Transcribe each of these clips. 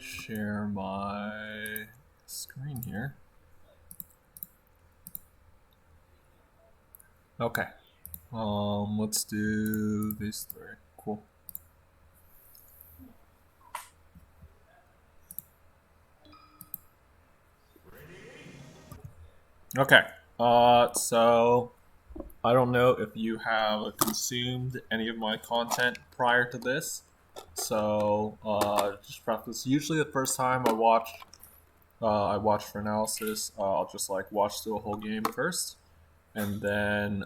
share my screen here. Okay. Let's do these three. Cool. Okay. So I don't know if you have consumed any of my content prior to this. So just preface. Usually, the first time I watch for analysis, I'll just like watch through a whole game first, and then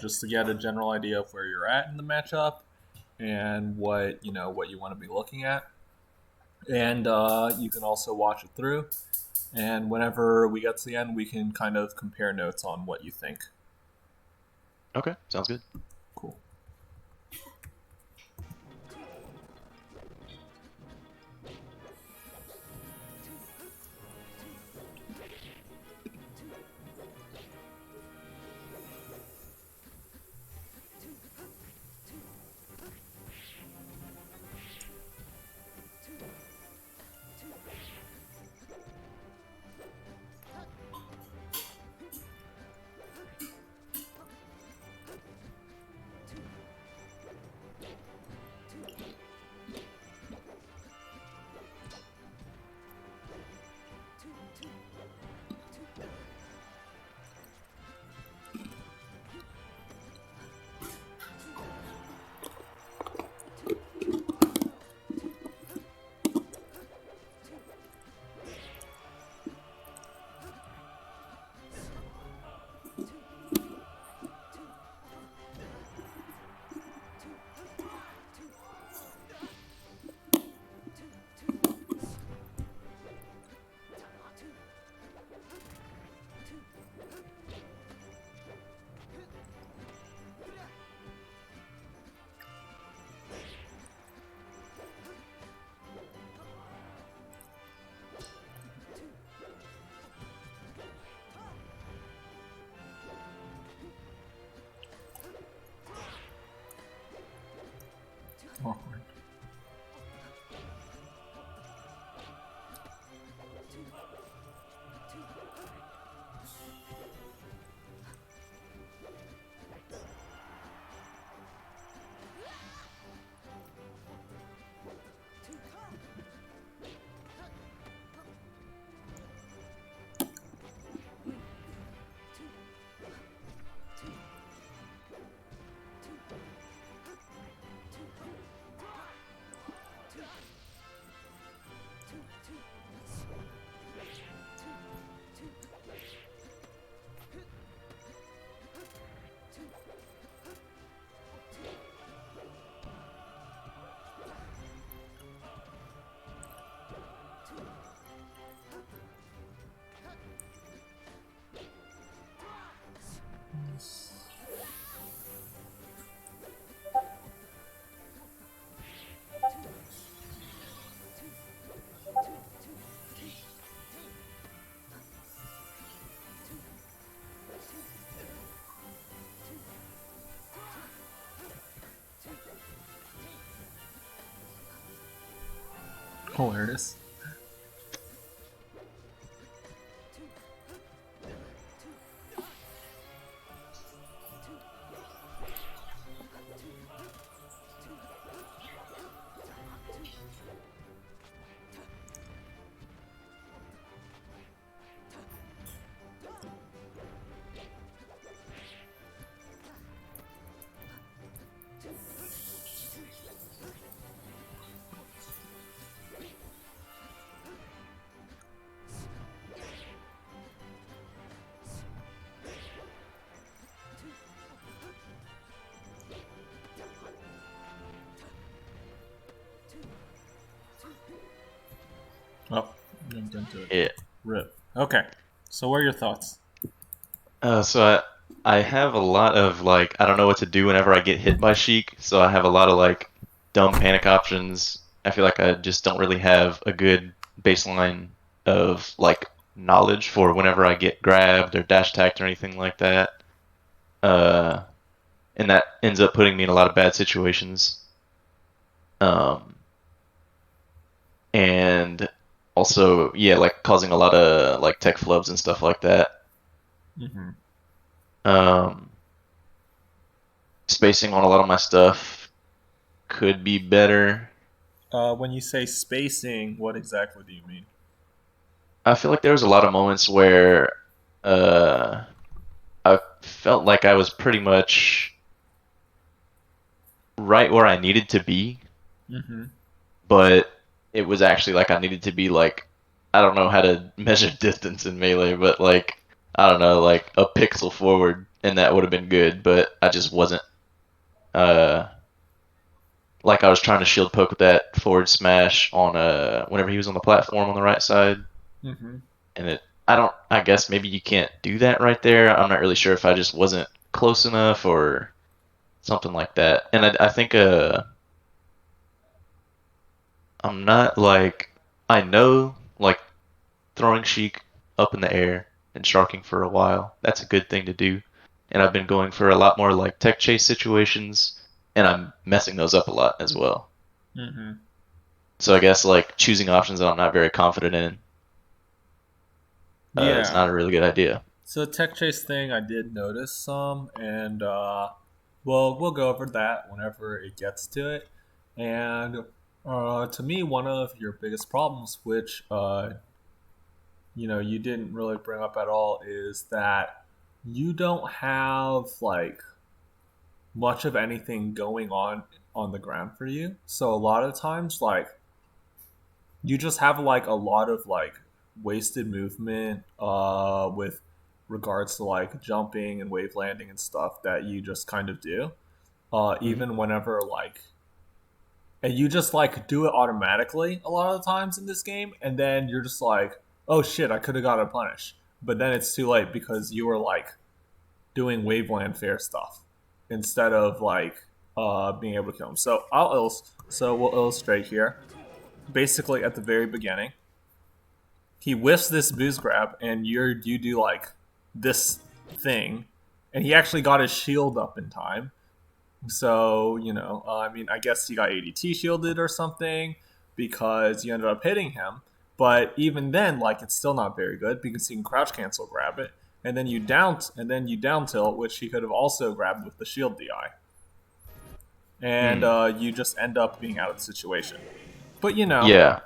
just to get a general idea of where you're at in the matchup and what you want to be looking at, and you can also watch it through. And whenever we get to the end, we can kind of compare notes on what you think. Okay, sounds good. Cool. Awkward. Hilarious. Oh, jumped into it. Yeah. Rip. Okay. So what are your thoughts? So I have a lot of like I don't know what to do whenever I get hit by Sheik, so I have a lot of like dumb panic options. I feel like I just don't really have a good baseline of like knowledge for whenever I get grabbed or dash tacked or anything like that. Uh, and that ends up putting me in a lot of bad situations. Um, and also yeah, like causing a lot of like tech flubs and stuff like that. Mm-hmm. Um, Spacing on a lot of my stuff could be better. When you say spacing, what exactly do you mean? I feel like there was a lot of moments where uh, I felt like I was pretty much right where I needed to be, Mm-hmm. but it was actually like I needed to be like I don't know how to measure distance in Melee, but like I don't know, like a pixel forward, and that would have been good, but I just wasn't. Uh, like I was trying to shield poke with that forward smash on whenever he was on the platform on the right side, Mm-hmm. and it I don't I guess maybe you can't do that right there. I'm not really sure if I just wasn't close enough or something like that. And I think I'm not like I know like throwing Sheik up in the air and sharking for a while. That's a good thing to do. And I've been going for a lot more like tech chase situations, and I'm messing those up a lot as well. Mm-hmm. So I guess like choosing options that I'm not very confident in is Yeah. not a really good idea. So the tech chase thing, I did notice some, and well, we'll go over that whenever it gets to it. And to me, one of your biggest problems, which you didn't really bring up at all, is that you don't have like much of anything going on the ground for you. So a lot of times, like you just have like a lot of like wasted movement with regards to like jumping and wave landing and stuff that you just kind of do Hmm. even whenever like and you just like do it automatically a lot of the times in this game, and then you're just like, oh shit, I could have got a punish, but then it's too late because you were like doing waveland fair stuff instead of like being able to kill him. So we'll illustrate here. Basically at the very beginning, he whiffs this boost grab, and you do like this thing, and he actually got his shield up in time. So I mean, I guess he got ADT shielded or something because you ended up hitting him. But even then, like it's still not very good because he can crouch cancel grab it, and then you down tilt, which he could have also grabbed with the shield DI, and Hmm. you just end up being out of the situation. But Yeah.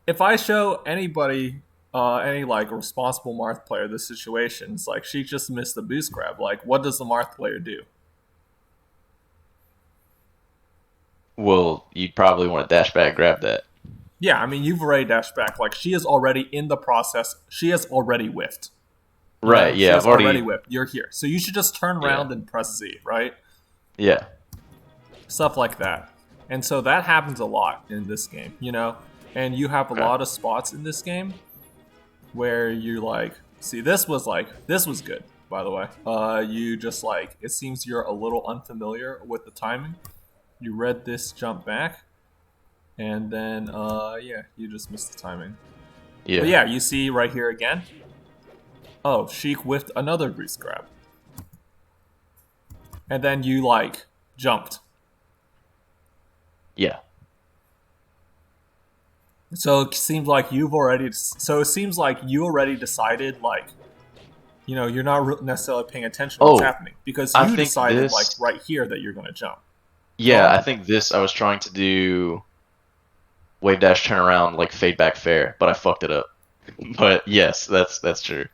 if I show anybody, any like responsible Marth player this situation, it's like she just missed the boost grab. Like, what does the Marth player do? Well, you'd probably want to dash back, grab that. Yeah, I mean, you've already dashed back. Like, she is already in the process. She has already whiffed. Right. She Yeah. has I've already already. whiffed. You're here, so you should just turn Yeah. around and press Z, right? Yeah. Stuff like that. And so that happens a lot in this game, And you have a Okay. lot of spots in this game where you like see this was good, by the way. You just like it seems you're a little unfamiliar with the timing. You read this jump back, and then yeah, you just missed the timing. But Yeah. yeah, you see right here again. Oh, Sheik whiffed another grease grab, and then you like jumped. Yeah. So it seems like you've already. So it seems like you already decided like you're not necessarily paying attention to what's Oh, happening because I you think decided like this. right here that you're going to jump. Go Yeah, on. I think this. I was trying to do wave dash turn around like fade back fair, but I fucked it up. But yes, that's true.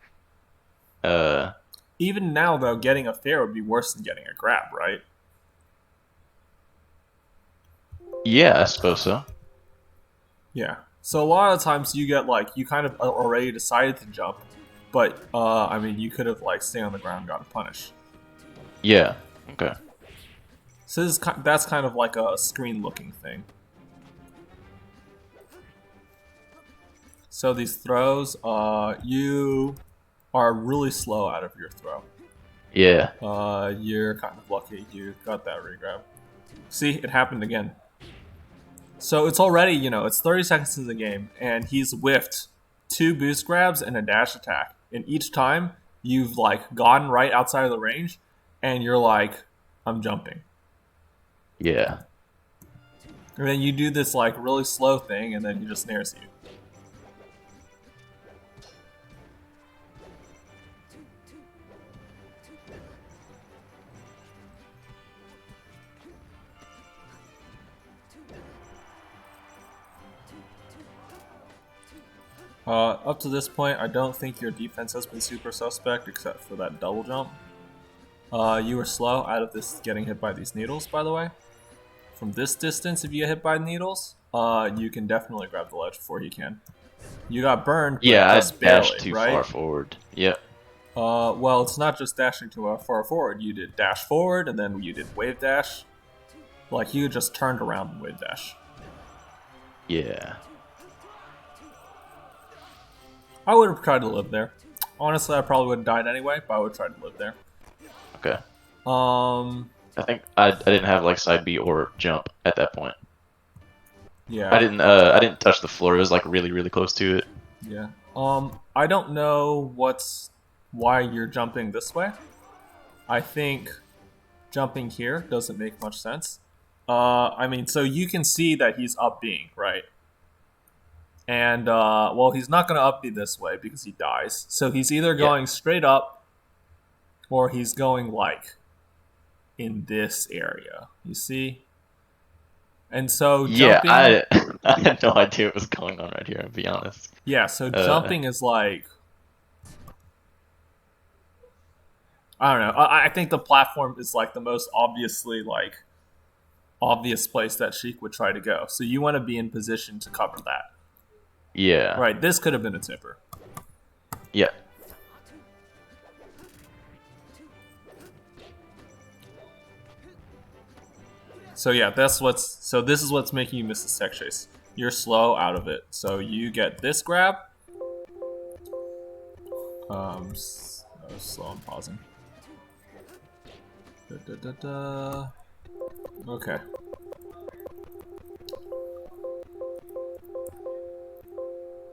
Uh, Even now, though, getting a fair would be worse than getting a grab, right? yeah, I suppose so. Yeah. So a lot of times you get like you kind of already decided to jump, but I mean you could have like stayed on the ground and got a punish. Yeah. Okay. So that's kind of like a screen looking thing. So these throws, you are really slow out of your throw. Yeah. You're kind of lucky you got that regrab. See, it happened again. So it's already, it's 30 seconds into the game, and he's whiffed two boost grabs and a dash attack. And each time you've like gone right outside of the range, and you're like, I'm jumping. Yeah. And then you do this like really slow thing, and then he just snares you. Up to this point, I don't think your defense has been super suspect, except for that double jump. You were slow out of this getting hit by these needles, by the way. From this distance, if you get hit by needles, you can definitely grab the ledge before he can. You got burned, but Yeah, I just barely, dashed too right? far forward. Yep. Well, it's not just dashing too far forward. You did dash forward, and then you did wave dash. Like, you just turned around and wave dash. Yeah. I would have tried to live there. Honestly, I probably would have died anyway, but I would try to live there. Okay. I think I didn't have like side B or jump at that point. Yeah. I didn't touch the floor. It was like really close to it. Yeah. I don't know why you're jumping this way. I think jumping here doesn't make much sense. I mean, so you can see that he's up being, right? And, well, he's not going to up B this way because he dies. So he's either going straight up or he's going, like, in this area. You see? And so jumping... Yeah, I had no idea what was going on right here, to be honest. Yeah, so jumping is like... I don't know. I think the platform is, like, the most obviously, like, obvious place that Sheik would try to go. So you want to be in position to cover that. Yeah. Right, this could have been a tipper. Yeah. So yeah, this is what's making you miss the tech chase. You're slow out of it. So you get this grab. I was slow on pausing. Okay.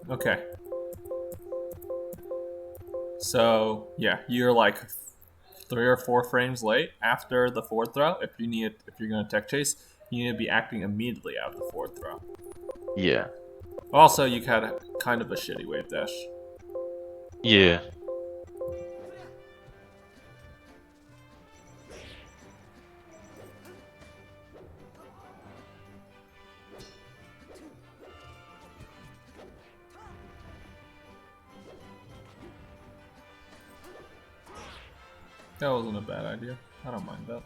Okay. So yeah, you're like 3 or 4 frames late after the forward throw. If you're gonna tech chase, you need to be acting immediately after the forward throw. Yeah. Also, you had kind of a shitty wave dash. Yeah. That wasn't a bad idea. I don't mind that.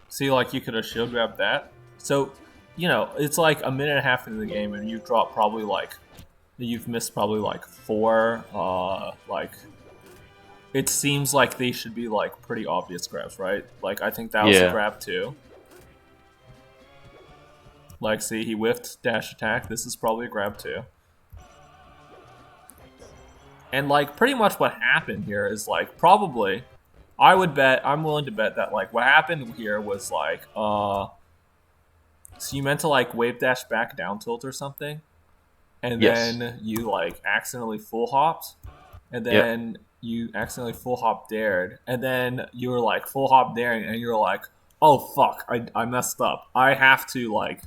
See, like, you could have shield grabbed that. So, you know, it's like a minute and a half into the game, and you've dropped probably like... You've missed probably like 4, like... It seems like they should be like pretty obvious grabs, right? Like, I think that was a grab too. Like, see, he whiffed dash attack. This is probably a grab too. And, like, pretty much what happened here is, like, probably... I'm willing to bet that, like, what happened here was, like, so you meant to, like, wave dash back down tilt or something? And then you, like, accidentally full hopped? And then you accidentally full hop dared? And then you were, like, full hop daring, and you were like, oh, fuck, I messed up. I have to, like,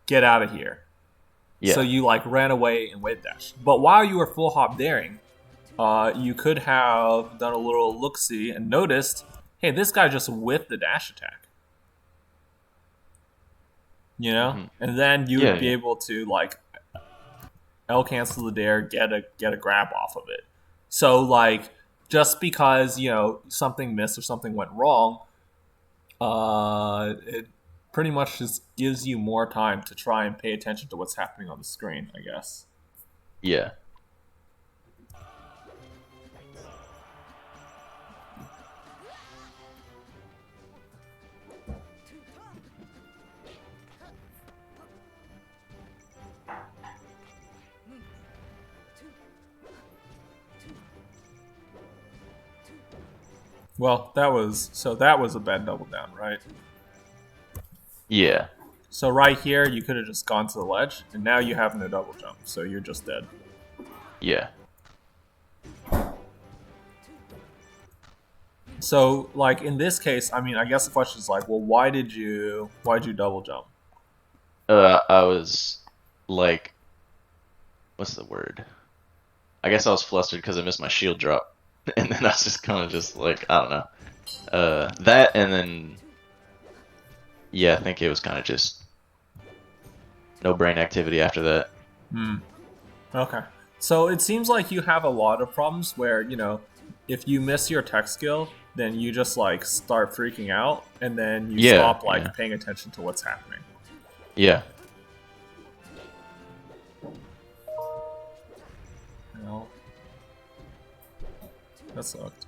get out of here. So you, like, ran away and wave dash. But while you were full hop daring, you could have done a little look-see and noticed, hey, this guy just whiffed the dash attack. You know? Mm-hmm. And then you would be able to, like, L-cancel the dare, get a grab off of it. So, like, just because, you know, something missed or something went wrong, it pretty much just gives you more time to try and pay attention to what's happening on the screen, I guess. Yeah. Well, that was a bad double down, right? Yeah. So right here, you could have just gone to the ledge, and now you have no double jump, so you're just dead. Yeah. So, like in this case, I mean, I guess the question is like, well, why did you double jump? I was like, what's the word? I guess I was flustered because I missed my shield drop, and then I was just kind of just like, I don't know. That and then yeah, I think it was kind of just no brain activity after that. Hmm. Okay. So it seems like you have a lot of problems where, if you miss your tech skill, then you just like start freaking out and then you Yeah, stop yeah, like paying attention to what's happening. yeah, You know, that sucked.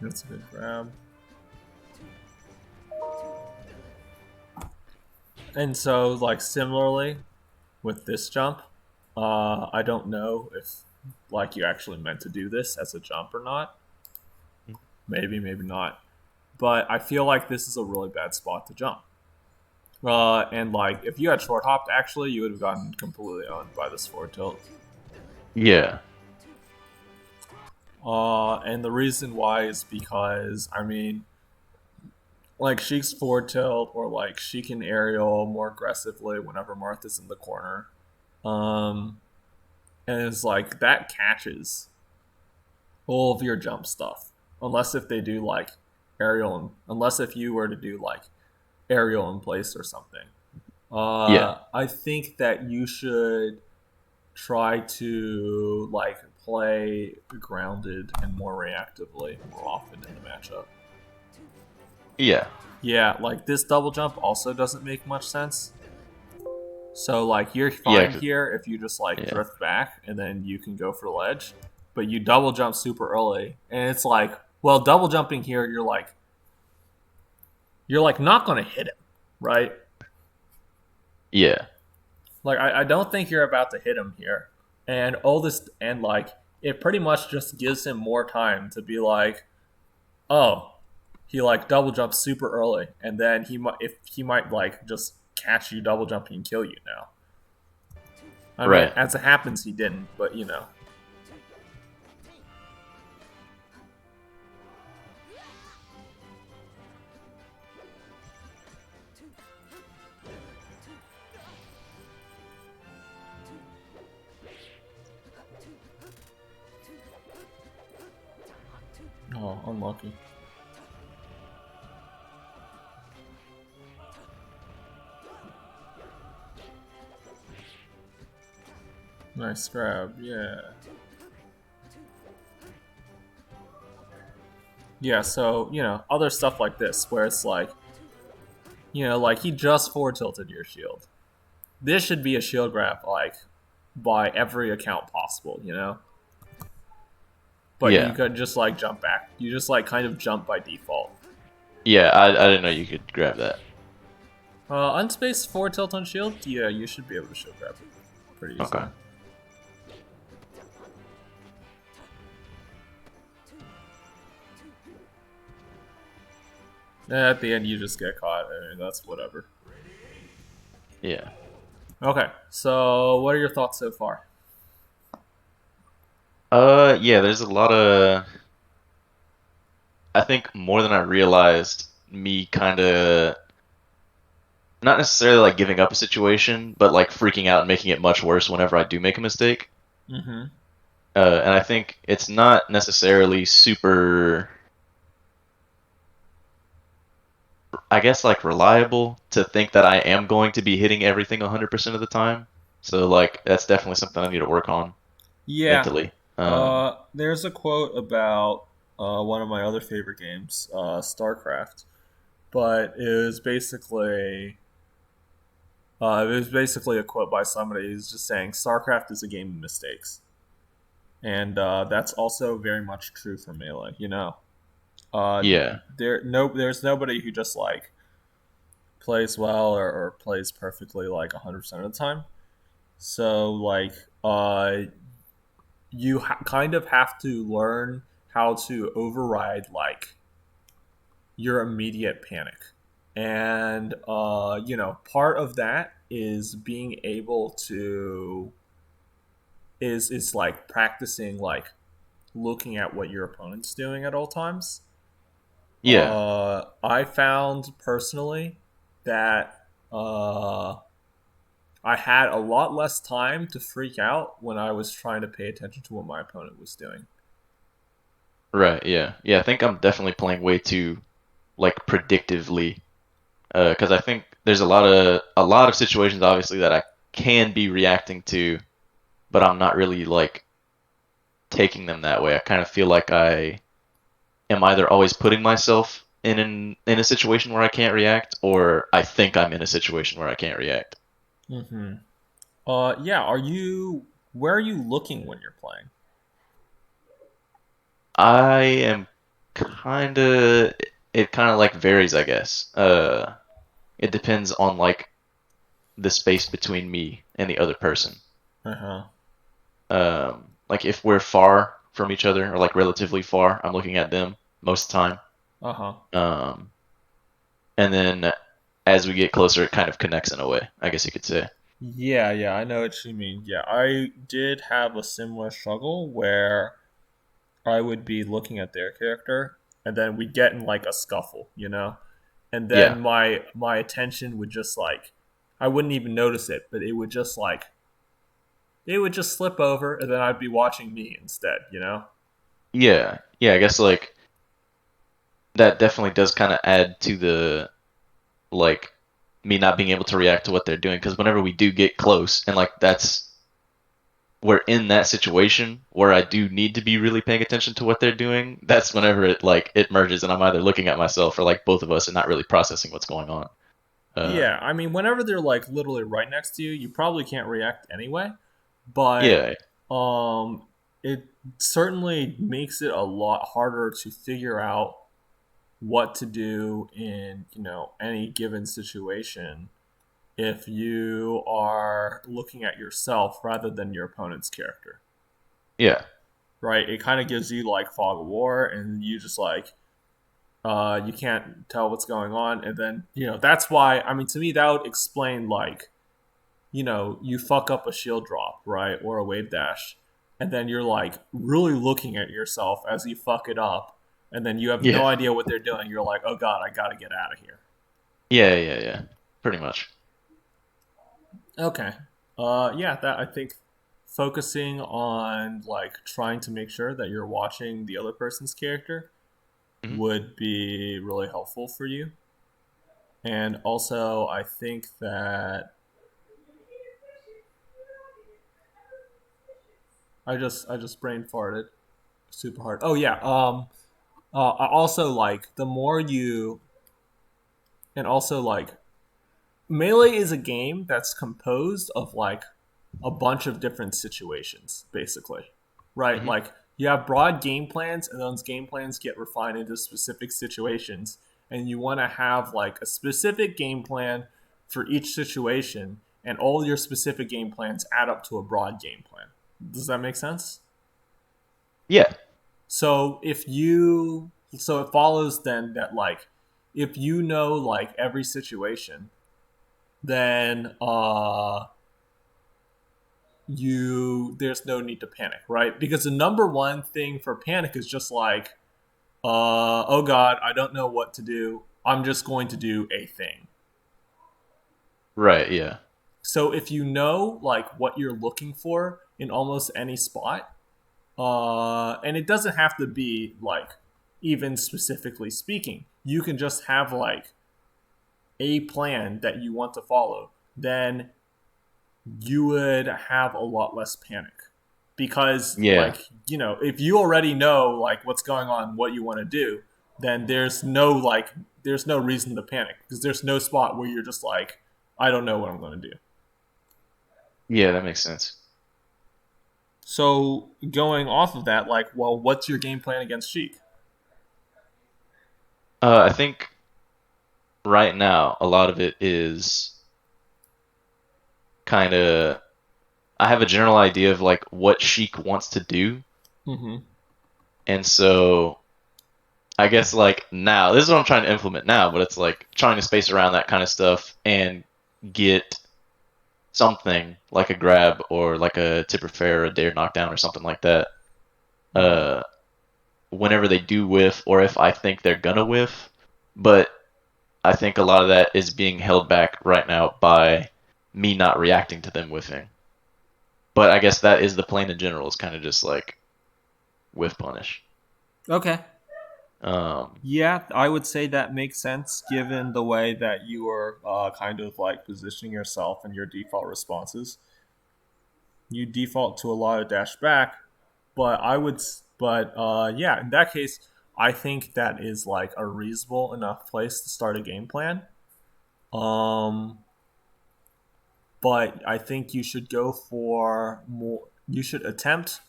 That's a good grab. And so, like similarly with this jump, I don't know if like you actually meant to do this as a jump or not. Maybe, maybe not. But I feel like this is a really bad spot to jump. And like if you had short hopped, actually, you would have gotten completely owned by this forward tilt. yeah, And the reason why is because I mean, like Sheik's forward tilt or like she can aerial more aggressively whenever Martha's in the corner. Um, and it's like that catches all of your jump stuff, unless if they do like unless if you were to do like aerial in place or something. yeah, I think that you should try to like play grounded and more reactively more often in the matchup. yeah, Yeah, like this double jump also doesn't make much sense. So like you're yeah, fine here if you just like yeah, drift back and then you can go for ledge, but you double jump super early and it's like, well, double jumping here, you're like not gonna hit him, right? yeah, Like I don't think you're about to hit him here, and all this and like it pretty much just gives him more time to be like, oh, he like double jumps super early, and then he might like just catch you double jumping and kill you now. I mean, right. as it happens, he didn't, but oh, unlucky. Nice grab, yeah. Yeah, so, other stuff like this, where it's like, like he just forward tilted your shield. This should be a shield grab, like, by every account possible. But you Yeah, could just, like, jump back. You just, like, kind of jump by default. yeah. I didn't know you could grab that. Unspace forward tilt on shield? Yeah, you should be able to shield grab pretty Okay. easily. At the end, you just get caught. I mean, that's whatever. Yeah. Okay, so what are your thoughts so far? Yeah. There's a lot of. I think more than I realized. Me kind of not necessarily like giving up a situation, but like freaking out and making it much worse whenever I do make a mistake. Mm-hmm. And I think it's not necessarily super, I guess, like reliable to think that I am going to be hitting everything 100% of the time. So like that's definitely something I need to work on Yeah. mentally. There's a quote about one of my other favorite games, StarCraft, but it was basically a quote by somebody who's just saying StarCraft is a game of mistakes, and that's also very much true for Melee. Uh, Yeah, there's nobody who just like plays well or plays perfectly like 100% of the time. So like, you kind of have to learn how to override like your immediate panic. And part of that is being able to is like practicing like looking at what your opponent's doing at all times. Yeah. I found personally that I had a lot less time to freak out when I was trying to pay attention to what my opponent was doing. Right. Yeah. Yeah. I think I'm definitely playing way too like predictively, because I think there's a lot of situations obviously that I can be reacting to, but I'm not really like taking them that way. I kind of feel like I am either always putting myself in a situation where I can't react, or I think I'm in a situation where I can't react. Mm-hmm. Yeah. Are you? Where are you looking when you're playing? I am kind of it kind of like varies, I guess. It depends on like the space between me and the other person. Uh huh. Like if we're far from each other or like relatively far, I'm looking at them most of the time. Uh huh. Um, and then as we get closer, it kind of connects in a way, I guess you could say. Yeah, yeah, I know what you mean. Yeah, I did have a similar struggle where I would be looking at their character and then we get in like a scuffle, And Yeah, then my attention would just like I wouldn't even notice it, but it would just slip over and then I'd be watching me instead. yeah, yeah. I guess like that definitely does kind of add to the like me not being able to react to what they're doing because whenever we do get close and like that's we're in that situation where I do need to be really paying attention to what they're doing, that's whenever it merges and I'm either looking at myself or like both of us and not really processing what's going on. Uh, Yeah, I mean whenever they're like literally right next to you, you probably can't react anyway, but yeah, it certainly makes it a lot harder to figure out what to do in any given situation if you are looking at yourself rather than your opponent's character, yeah, right? It kind of gives you like fog of war and you just like you can't tell what's going on. And then that's why, I mean, to me that would explain like you fuck up a shield drop, right, or a wave dash, and then you're like really looking at yourself as you fuck it up, and then you have no yeah, idea what they're doing. You're like, oh god, I gotta get out of here. yeah, yeah, yeah. Pretty much. Okay. Yeah, that I think focusing on like trying to make sure that you're watching the other person's character Hmm. would be really helpful for you. And also, I think that I just brain farted super hard. Oh yeah. I also like the more you and also like Melee is a game that's composed of like a bunch of different situations, basically. Right? Hmm. Like you have broad game plans, and those game plans get refined into specific situations. And you want to have like a specific game plan for each situation, and all your specific game plans add up to a broad game plan. Does that make sense? Yeah, So it follows then that like if you know like every situation, then you there's no need to panic, right? Because the number one thing for panic is just like, oh god, I don't know what to do. I'm just going to do a thing. right. Yeah, So if you know like what you're looking for in almost any spot, and it doesn't have to be like even specifically speaking, you can just have like a plan that you want to follow, then you would have a lot less panic because yeah, if you already know like what's going on, what you want to do, then there's no reason to panic because there's no spot where you're just like, I don't know what I'm going to do. yeah. That makes sense. So going off of that, like, well, what's your game plan against Sheik? I think right now a lot of it is kind of I have a general idea of like what Sheik wants to do, Mm-hmm. And so I guess like now, this is what I'm trying to implement now, but it's like trying to space around that kind of stuff and get something like a grab or like a tipper fair or a dare knockdown or something like that. Mm-hmm. Uh, Whenever they do whiff or if I think they're gonna whiff. But I think a lot of that is being held back right now by me not reacting to them whiffing. But I guess that is the plan in general, is kind of just like whiff punish. Okay. Um, Yeah, I would say that makes sense given the way that you are kind of like positioning yourself and your default responses. You default to a lot of dash back, but yeah, in that case, I think that is like a reasonable enough place to start a game plan. Um, but I think you should go for more. You should attempt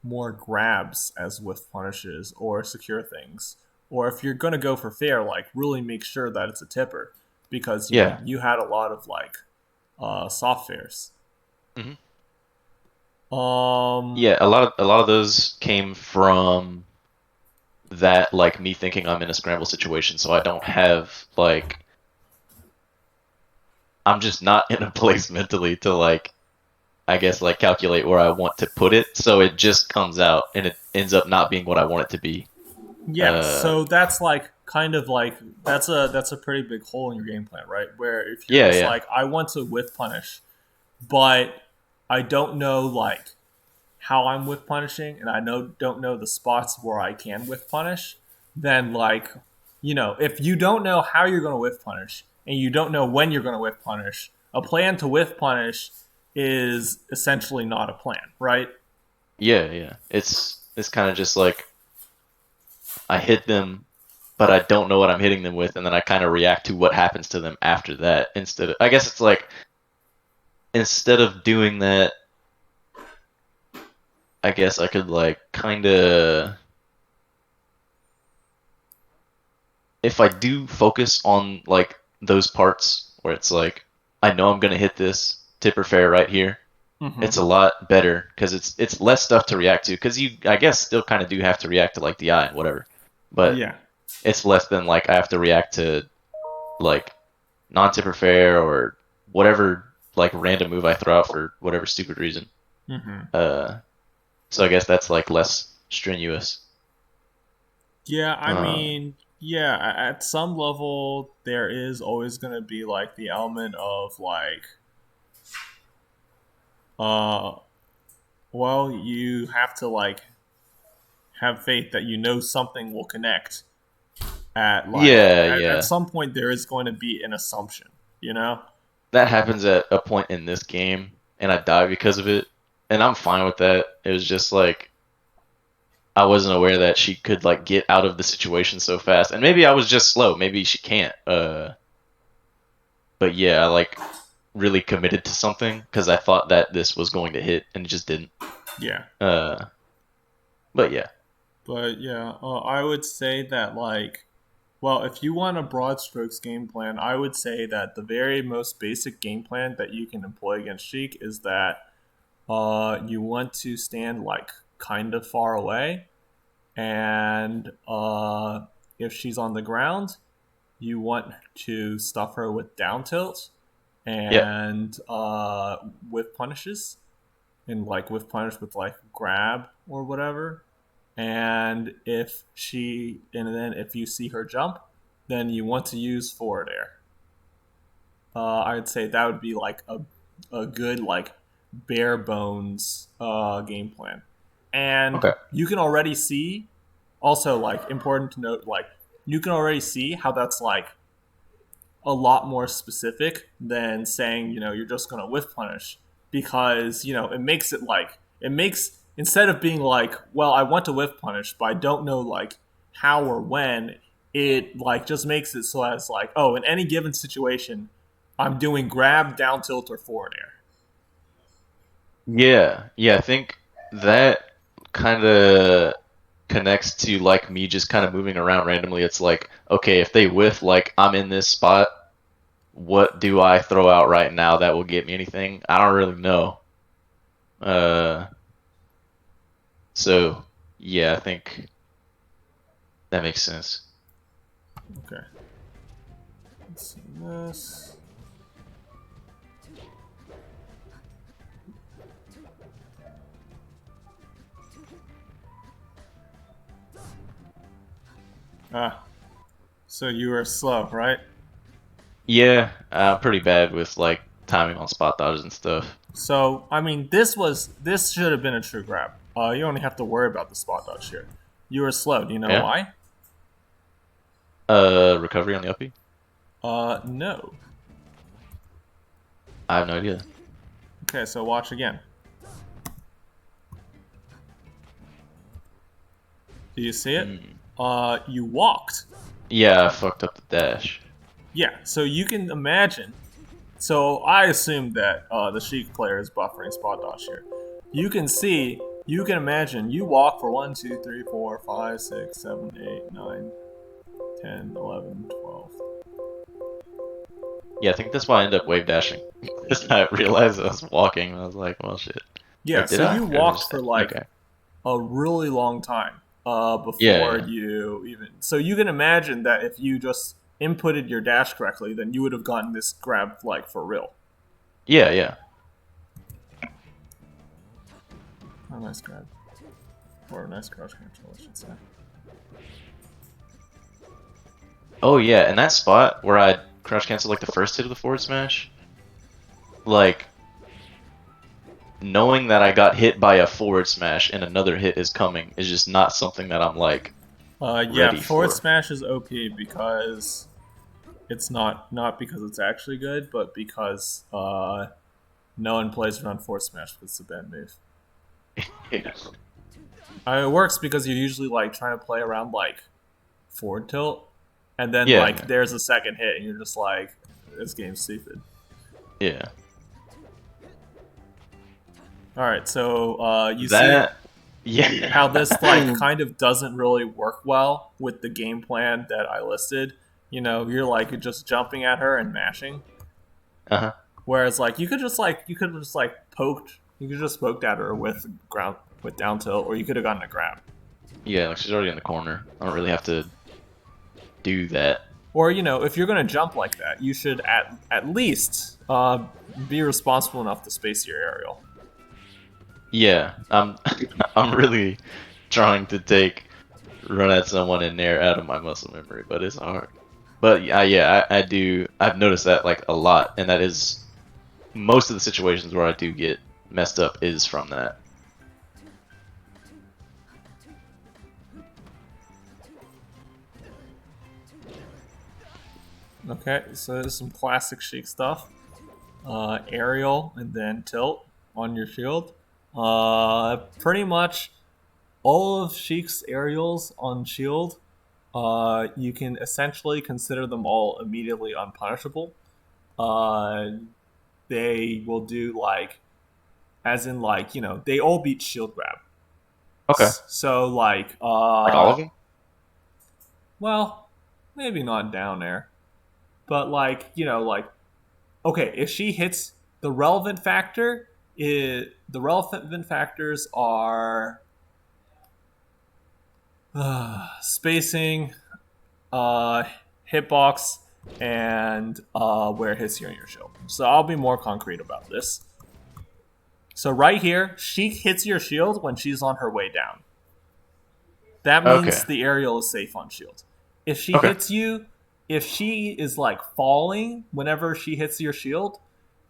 more grabs as with punishes or secure things. Or if you're gonna go for fair, like really make sure that it's a tipper, because yeah. you had a lot of like soft fairs. Hmm. Um, Yeah, a lot of those came from that, like me thinking I'm in a scramble situation, so I don't have like I'm just not in a place mentally to like I guess like calculate where I want to put it, so it just comes out and it ends up not being what I want it to be. yeah, Uh, so that's like kind of like that's a pretty big hole in your game plan, right? Where if you're yeah, just yeah, like I want to whiff punish, but I don't know like how I'm with punishing, and I don't know the spots where I can with punish, then like, if you don't know how you're going to whiff punish and you don't know when you're going to whiff punish, a plan to whiff punish is essentially not a plan, right? yeah, yeah. It's kind of just like I hit them, but I don't know what I'm hitting them with, and then I kind of react to what happens to them after that. Instead of, I guess it's like instead of doing that, I guess I could like kind of if I do focus on like those parts where it's like I know I'm gonna hit this tipper fair right here, Mm-hmm. it's a lot better because it's less stuff to react to because you I guess still kind of do have to react to like the eye and whatever, but Yeah. it's less than like I have to react to like non-tipper fair or whatever like random move I throw out for whatever stupid reason. Mm-hmm. Uh, so I guess that's like less strenuous. Yeah, I Um, mean, yeah, at some level, there is always going to be like the element of like, uh, well, you have to like have faith that something will connect at like yeah, at yeah. some point there is going to be an assumption, you know? That happens at a point in this game, and I die because of it, and I'm fine with that. It was just like I wasn't aware that she could like get out of the situation so fast, and maybe I was just slow. Maybe she can't. But yeah, I like really committed to something because I thought that this was going to hit, and it just didn't. Yeah. Uh, but yeah, But yeah, I would say that like, well, if you want a broad strokes game plan, I would say that the very most basic game plan that you can employ against Sheik is that you want to stand like kind of far away, and if she's on the ground, you want to stuff her with down tilt yeah, and with punishes, and like with punish with like grab or whatever. And then if you see her jump, then you want to use forward air. I'd say that would be like a good like bare bones game plan. And okay, you can already see, also like important to note, like you can already see how that's like a lot more specific than saying, you're just going to whiff punish, because, it makes it like, it makes, instead of being like, well, I want to whiff punish, but I don't know like how or when, it like just makes it so as like, oh, in any given situation, I'm doing grab, down tilt, or forward air. yeah, yeah. I think that kind of connects to like me just kind of moving around randomly. It's like, okay, if they whiff, like I'm in this spot, what do I throw out right now that will get me anything? I don't really know. Uh, so yeah, I think. That makes sense. Okay. Let's see this. Ah, so you were slow, right? Yeah, I'm pretty bad with like timing on spot dodges and stuff. So I mean, this should have been a true grab. You only have to worry about the spot dodge here. You were slow. Do you know Yeah. why? Recovery on the uppie? No. I have no idea. Okay, so watch again. Do you see it? Mm. You walked. Yeah, I fucked up the dash. Yeah, so you can imagine. So I assume that the Sheik player is buffering spot dodge here. You can see, you can imagine, you walk for 1, 2, 3, 4, 5, 6, 7, 8, 9, 10, 11, 12. Yeah, I think that's why I ended up wave dashing. Because I realized I was walking and I was like, well, shit. Yeah, Wait, did so I? you Or did I walked just for dash? like Okay. a really long time Yeah, before yeah. you even. So you can imagine that if you just inputted your dash correctly, then you would have gotten this grab like for real. Yeah, yeah. Oh, nice grab. Or a nice crouch control, I should say. Oh, yeah, and that spot where I crouch cancel like the first hit of the forward smash, like, knowing that I got hit by a forward smash and another hit is coming is just not something that I'm like Yeah, ready forward for. smash is OP because it's not because it's actually good, but because no one plays around forward smash because it's a bad move. Yeah. It works because you're usually like trying to play around like forward tilt, and then like Yeah, there's a second hit, and you're just like, this game's stupid. yeah. All right, so you see That, yeah. how this like kind of doesn't really work well with the game plan that I listed. You know, you're just jumping at her and mashing. Uh-huh. Whereas like you could have just like poked you could just poked at her with ground with down tilt, or you could have gotten a grab. Yeah, like she's already in the corner. I don't really have to do that. Or you know, if you're gonna jump like that, you should at least be responsible enough to space your aerial. Yeah, I'm I'm really trying to take run at someone in there out of my muscle memory, but it's hard. But I do. I've noticed that like a lot, and that is most of the situations where I do get messed up is from that. Okay, so there's some classic Sheik stuff. Aerial and then tilt on your shield. Pretty much all of Sheik's aerials on shield, you can essentially consider them all immediately unpunishable. Uh, they will do like, as in like, you know, they all beat shield grab. Okay, So like, like all of them. well, maybe not down there, but like, you know, like, okay, if she hits the relevant factor, the relevant factors are spacing, uh, hitbox, and where it hits you on your shield. So I'll be more concrete about this. So right here, she hits your shield when she's on her way down. That Okay, means the aerial is safe on shield. If she okay, hits you, if she is like falling whenever she hits your shield,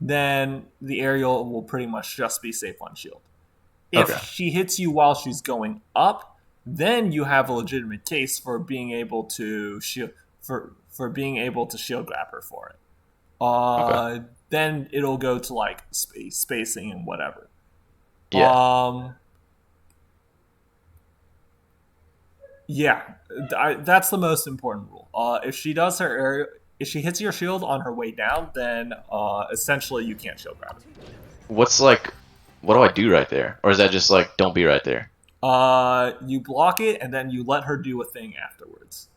then the aerial will pretty much just be safe on shield. If okay, she hits you while she's going up, then you have a legitimate case for being able to shield for being able to shield grab her for it. okay. Then it'll go to like spacing and whatever. Yeah. Yeah, that's the most important rule. If she does her area, if she hits your shield on her way down, then essentially you can't shield grab it. What's like? What do I do right there? Or is that just like don't be right there? You block it and then you let her do a thing afterwards,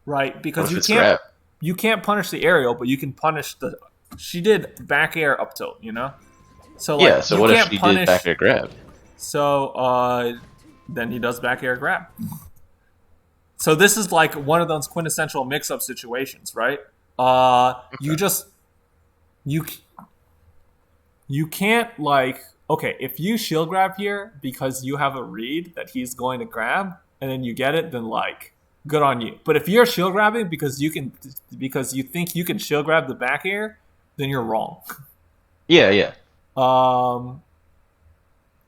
right? What Because if it's grab? you can't punish the aerial, but you can punish the. She did back air up tilt, you know. So like Yeah. So you what if can't she did back punish. air grab? So then he does back air grab. So this is like one of those quintessential mix-up situations, right? You just you you can't like okay if you shield grab here because you have a read that he's going to grab and then you get it, then like good on you. But if you're shield grabbing because you think you can shield grab the back air, then you're wrong. Yeah, yeah. Um,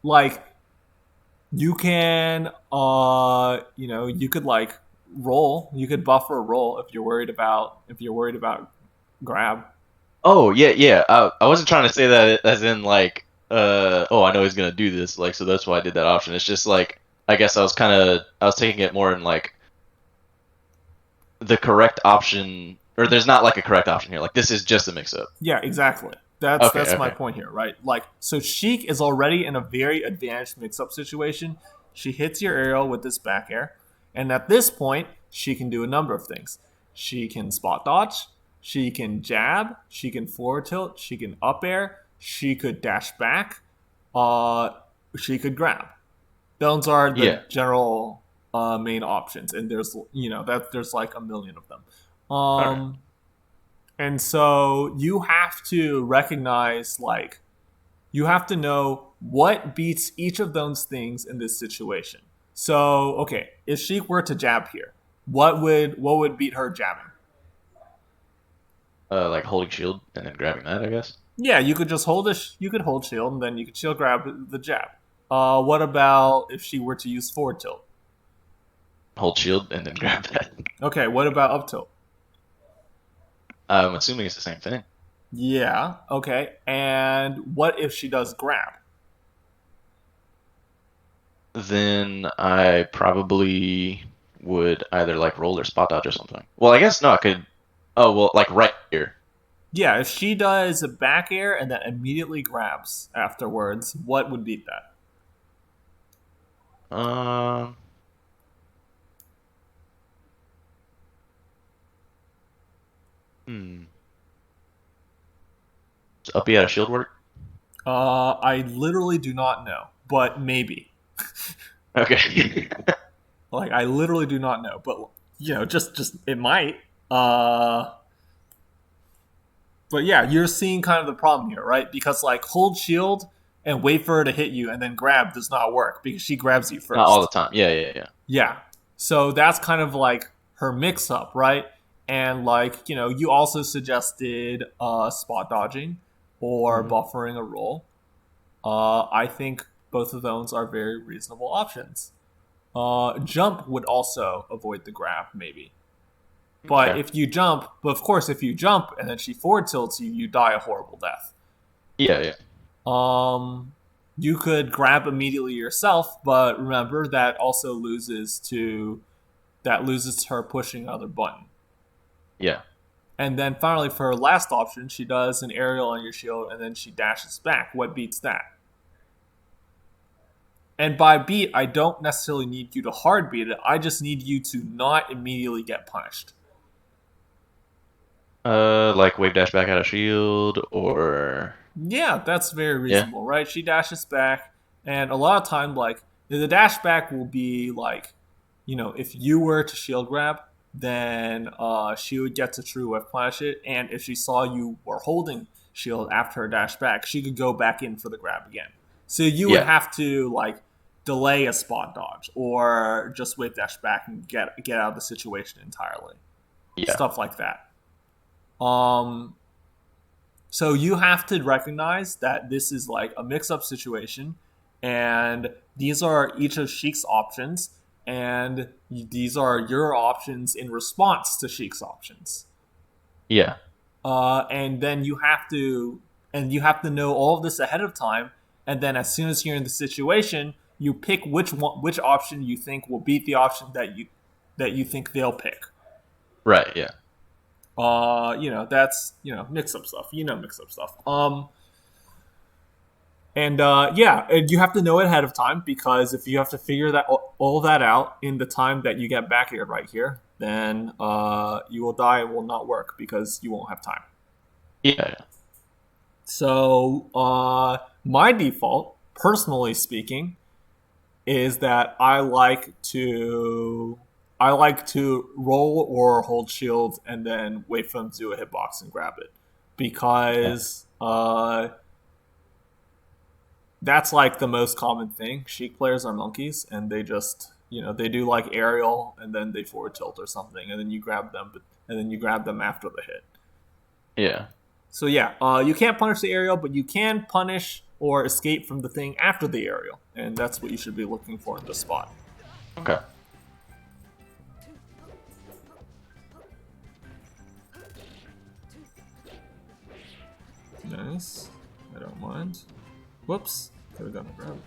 like you can you could like roll, you could buffer a roll if you're worried about grab. Oh, yeah, yeah. I wasn't trying to say that as in like, oh, I know he's gonna do this, like, so that's why I did that option. It's just like, I guess I was taking it more in like the correct option, or there's not like a correct option here. Like, this is just a mix-up. Yeah, exactly. Okay, That's my okay. point here, right? Like, so Sheik is already in a very advantaged mix-up situation. She hits your aerial with this back air, and at this point, she can do a number of things. She can spot dodge, she can jab, she can forward tilt, she can up air, she could dash back, uh, she could grab. Those are the Yeah. general main options, and there's there's like a million of them. All right. And so you have to recognize, like, you have to know what beats each of those things in this situation. So, okay, if she were to jab here, what would beat her jabbing? Like holding shield and then grabbing that, I guess. Yeah, you could just you could hold shield and then you could shield grab the jab. What about if she were to use forward tilt? Hold shield and then grab that. Okay, what about up tilt? I'm assuming it's the same thing. Yeah, okay. And what if she does grab? Then I probably would either like roll or spot dodge or something. Well, I guess no, I could. Oh well, like right here. Yeah, if she does a back air and then immediately grabs afterwards, what would beat that? Um, hmm. Does uppy out of shield work? I literally do not know, but maybe. Okay. Like I literally do not know, but just it might. Uh, but yeah, you're seeing kind of the problem here, right? Because like hold shield and wait for her to hit you and then grab does not work because she grabs you Not all the first. time. Yeah, yeah, yeah. Yeah. So that's kind of like her mix up, right? And like, you also suggested spot dodging or Hmm. buffering a roll. I think both of those are very reasonable options. Jump would also avoid the grab, maybe. Okay. But of course, if you jump and then she forward tilts you, you die a horrible death. Yeah, yeah, Um, you could grab immediately yourself, but remember that loses to her pushing another button. yeah, And then finally, for her last option, she does an aerial on your shield and then she dashes back. What beats that? And by beat, I don't necessarily need you to hard beat it. I just need you to not immediately get punished. like wave dash back out of shield or Yeah, that's very yeah, reasonable, right? She dashes back, and a lot of time, like the dash back will be like, if you were to shield grab, then she would get to true whiff punish it, and if she saw you were holding shield after her dash back, she could go back in for the grab again. So you would yeah, have to like delay a spot dodge or just wave dash back and get out of the situation entirely. yeah, Stuff like that. Um, so you have to recognize that this is like a mix-up situation, and these are each of Sheik's options, and these are your options in response to Sheik's options. yeah, And then you have to know all of this ahead of time, and then as soon as you're in the situation, you pick which option you think will beat the option that you think they'll pick. right, yeah, That's mix up stuff. Mix up stuff. And yeah, and you have to know it ahead of time because if you have to figure that all that out in the time that you get back here right here, then you will die and will not work because you won't have time. yeah, So my default, personally speaking, is that I like to I like to roll or hold shield and then wait for them to do a hitbox and grab it Yeah. because that's like the most common thing. Sheik players are monkeys, and they just they do like aerial and then they forward tilt or something, and then you grab them, and then you grab them after the hit. Yeah. So yeah, you can't punish the aerial, but you can punish or escape from the thing after the aerial, and that's what you should be looking for in this spot. Okay. Nice. I don't mind. Whoops. Could have gotten a grab.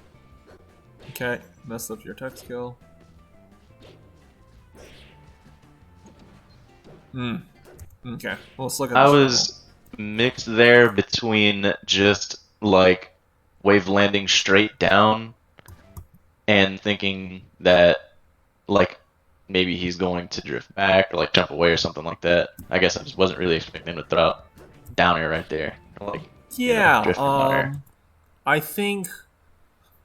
Okay, messed up your tech skill. Hmm. Okay, well, let's look at I this roll. was mixed there between just like wave landing straight down and thinking that like maybe he's going to drift back or like jump away or something like that. I guess I just wasn't really expecting him to throw out down air right there. Or like, Yeah, drift from down air. I think.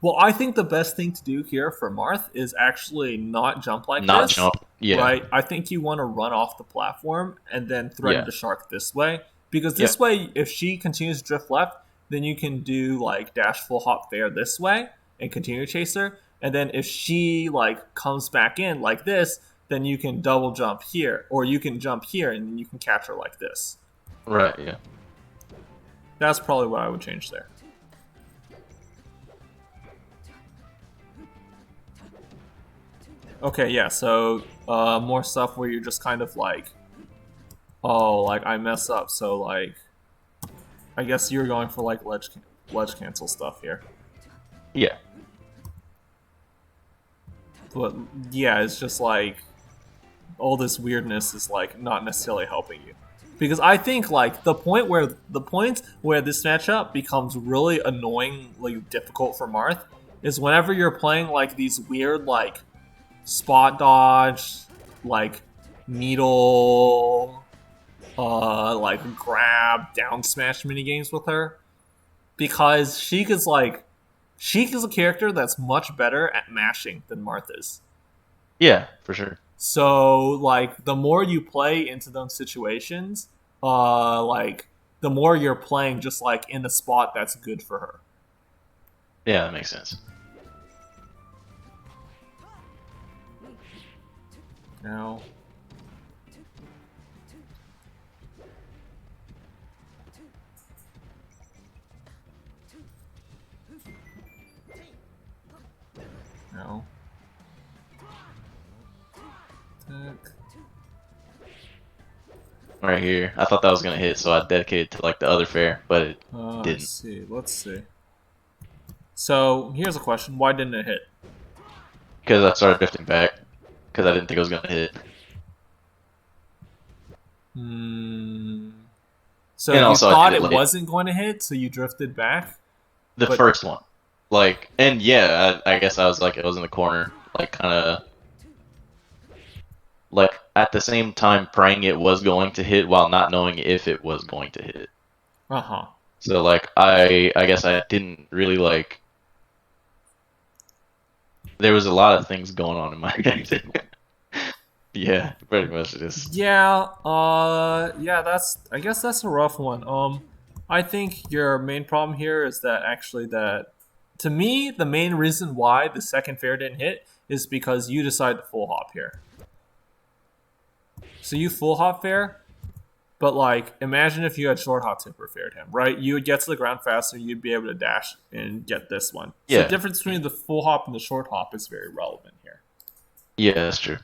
Well, I think the best thing to do here for Marth is actually not jump like Not this, jump. Yeah. right? I think you want to run off the platform and then threaten Yeah. the shark this way. Because Yep. this way, if she continues to drift left, then you can do like dash full hop there this way and continue to chase her. And then if she like comes back in like this, then you can double jump here, or you can jump here and then you can catch her like this. Right. Yeah. That's probably what I would change there. Okay, yeah, so more stuff where you're just kind of like, oh, like I mess up, so like, I guess you're going for like ledge cancel stuff here. Yeah. But yeah, it's just like all this weirdness is like not necessarily helping you. Because I think like the point where this matchup becomes really annoyingly difficult for Marth is whenever you're playing like these weird like spot dodge, like needle, like grab, down smash mini games with her, because Sheik is a character that's much better at mashing than Marth is. Yeah. For sure. So like the more you play into those situations, like the more you're playing just like in the spot that's good for her. Yeah, that makes sense. Now, no. Tech. Right here. I thought that was gonna hit, so I dedicated to like the other fair, but it I didn't. see. Let's see. So here's a question: why didn't it hit? Because I started drifting back. Because I didn't think it was gonna hit. Hmm. So And you also I thought did it it late. wasn't going to hit, so you drifted back. The But first one. Like, and yeah, I guess I was like, it was in the corner, like kind of like at the same time praying it was going to hit while not knowing if it was going to hit. uh-huh. So like I guess I didn't really like. There was a lot of things going on in my head. Yeah, pretty much just. Yeah, yeah, I guess that's a rough one. I think your main problem here is that actually that to me the main reason why the second fair didn't hit is because you decided to full hop here. So you full hop fair, but like imagine if you had short hop tipper faired him, right? You would get to the ground faster, you'd be able to dash and get this one. So the Yeah, difference between the full hop and the short hop is very relevant here. yeah, that's true.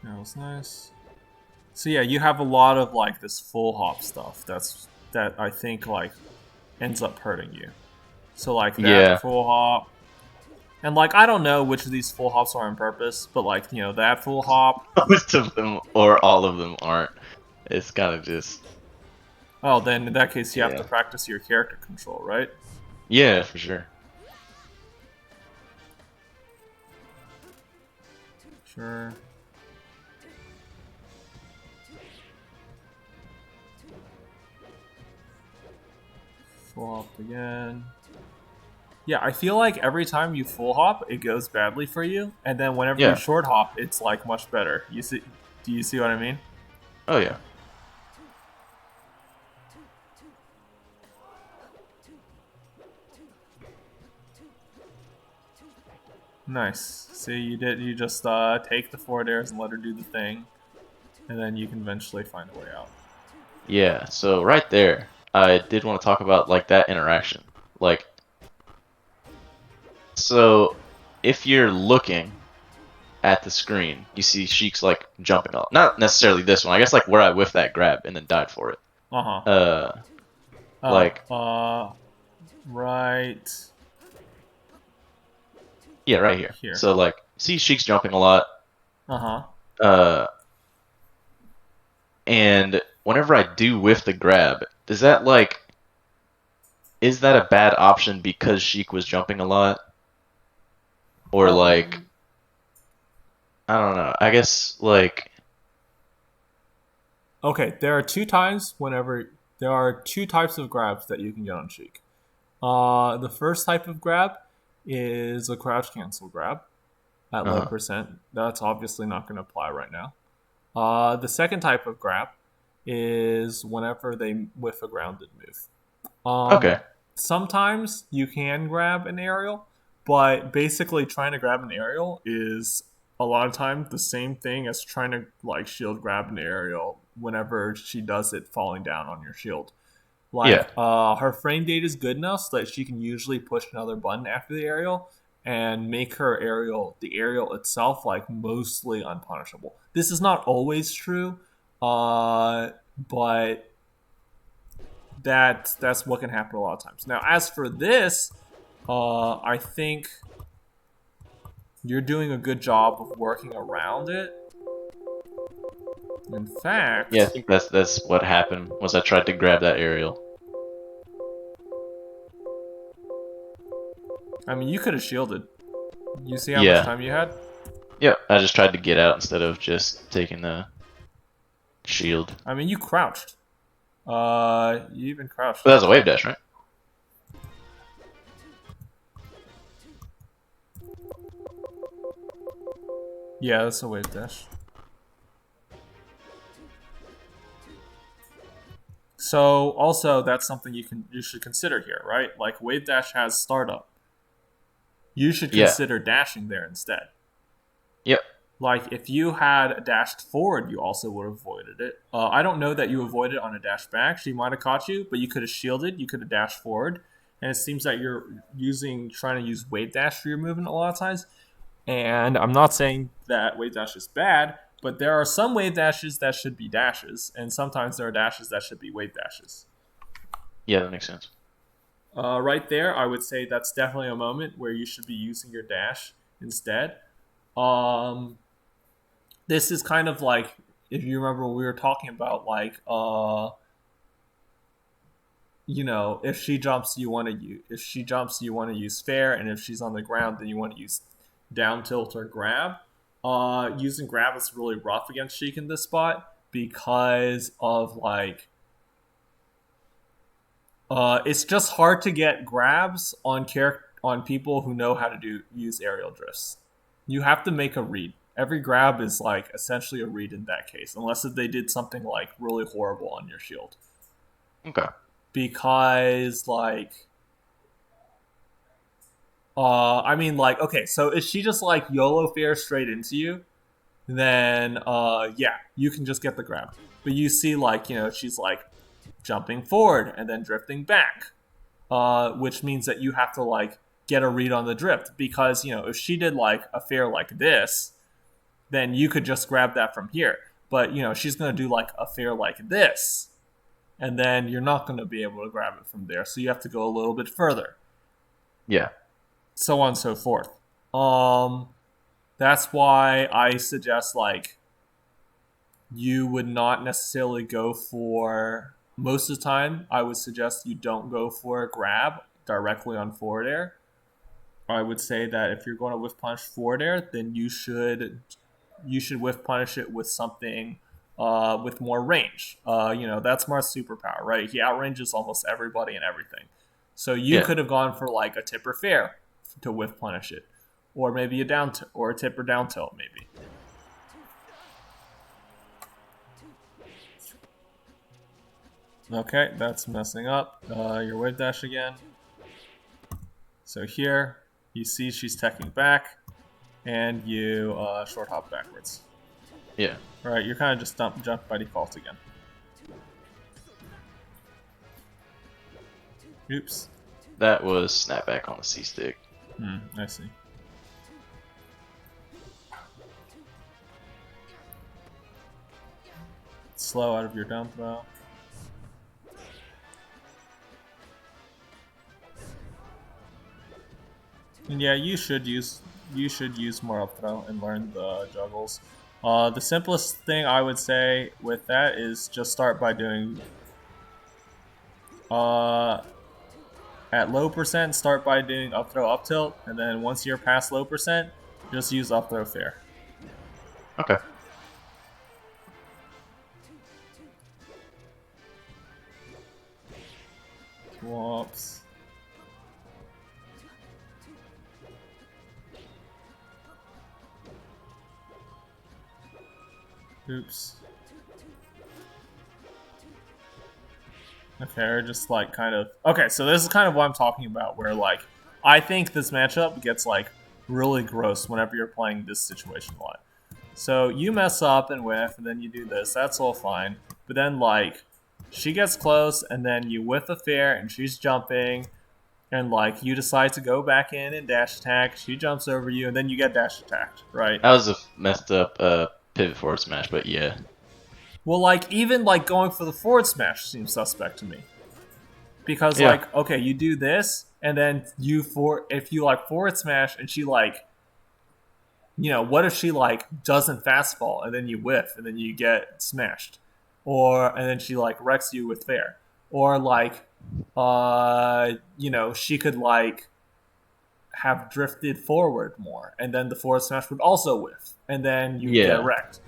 That was nice. So yeah, you have a lot of like this full hop stuff. That I think like ends up hurting you. So like that Yeah, full hop, and like I don't know which of these full hops are on purpose, but like that full hop. most of them or all of them aren't. It's kind of just. Oh, then in that case you have to Yeah. practice your character control, right? Yeah, for sure. Sure. Full hop again. Yeah, I feel like every time you full hop, it goes badly for you, and then whenever you Yeah. short hop, it's like much better. You see? Do you see what I mean? Oh yeah. Nice. See, you did. You just take the forward airs and let her do the thing, and then you can eventually find a way out. Yeah. So right there, I did want to talk about like that interaction. Like, so if you're looking at the screen, you see Sheik's like jumping up. Not necessarily this one. I guess like where I whiffed that grab and then died for it. Uh huh. Uh, Oh. like Right yeah, right here. here. So like, see Sheik's jumping a lot. Uh huh. Uh, and whenever I do whiff the grab, does that like is that a bad option because Sheik was jumping a lot? Or like I don't know. I guess like Okay, there are two types of grabs that you can get on Sheik. The first type of grab is a crouch cancel grab at low uh-huh. percent. That's obviously not going to apply right now. The second type of grab is whenever they whiff a grounded move. Okay. Sometimes you can grab an aerial, but basically trying to grab an aerial is a lot of times the same thing as trying to like shield grab an aerial whenever she does it falling down on your shield. Yeah. Like her frame date is good enough so that she can usually push another button after the aerial and make her aerial the aerial itself like mostly unpunishable. This is not always true, but that's what can happen a lot of times. Now, as for this, I think you're doing a good job of working around it. In Yeah, I fact, think that's what happened was I tried to grab that aerial. I mean, you could have shielded. You see how much Yeah. time you had? Yeah, I just tried to get out instead of just taking the shield. I mean, you crouched. You even crouched But at that was the a wave time. dash, right? Yeah, that's a wave dash. So also that's something you should consider here, right? Like wave dash has startup. You should Yeah. consider dashing there instead. Yep. Like if you had dashed forward, you also would have avoided it. I don't know that you avoided on a dash back. She might have caught you, but you could have shielded. You could have dashed forward, and it seems that you're trying to use wave dash for your movement a lot of times. And I'm not saying that wave dash is bad, but there are some wave dashes that should be dashes, and sometimes there are dashes that should be wave dashes. Yeah, that makes sense. Right there, I would say that's definitely a moment where you should be using your dash instead. Um, this is kind of like if you remember what we were talking about, like if she jumps, you want to use fair, and if she's on the ground, then you want to use down tilt or grab. Using grab is really rough against Sheik in this spot because of like it's just hard to get grabs on people who know how to use aerial drifts. You have to make a read. Every grab is like essentially a read in that case, unless if they did something like really horrible on your shield. Okay. Because like I mean like okay, so if she just like YOLO fair straight into you, then yeah, you can just get the grab. But you see like, she's like jumping forward and then drifting back. Which means that you have to like get a read on the drift because if she did like a fair like this, then you could just grab that from here. But she's gonna do like a fair like this, and then you're not gonna be able to grab it from there. So you have to go a little bit further, Yeah. so on and so forth. That's why I suggest like you would not necessarily go for most of the time. I would suggest you don't go for a grab directly on forward air. I would say that if you're going to whiff punch forward air, then you should you should whiff punish it with something with more range. That's Marth's superpower, right? He outranges almost everybody and everything. So you Yeah. could have gone for like a tip or fair to whiff punish it, or maybe a down or a tip or down tilt, maybe. Okay, that's messing up your wave dash again. So here, you see she's teching back, and you short hop backwards. Yeah. All right, you're kind of just jump by default again. Oops. That was snapback on the C stick. I see. Slow out of your down throw. And yeah, you should use more up throw and learn the juggles. The simplest thing I would say with that is just start by doing at low percent, start by doing up throw up tilt, and then once you're past low percent, just use up throw fair. Okay. Whoops. Oops. Okay, or just like kind of. Okay, so this is kind of what I'm talking about, where like I think this matchup gets like really gross whenever you're playing this situation a lot. So you mess up and whiff, and then you do this. That's all fine. But then like she gets close, and then you whiff a fair, and she's jumping, and like you decide to go back in and dash attack. She jumps over you, and then you get dash attacked, right? That was a messed up pivot forward smash, but yeah. Well, like even like going for the forward smash seems suspect to me. Because Yeah. like, okay, you do this, and then if you like forward smash and she like, what if she like doesn't fastball and then you whiff and then you get smashed, and then she like wrecks you with fair, or like, she could like have drifted forward more, and then the forward smash would also whiff, and then you get Yeah. wrecked.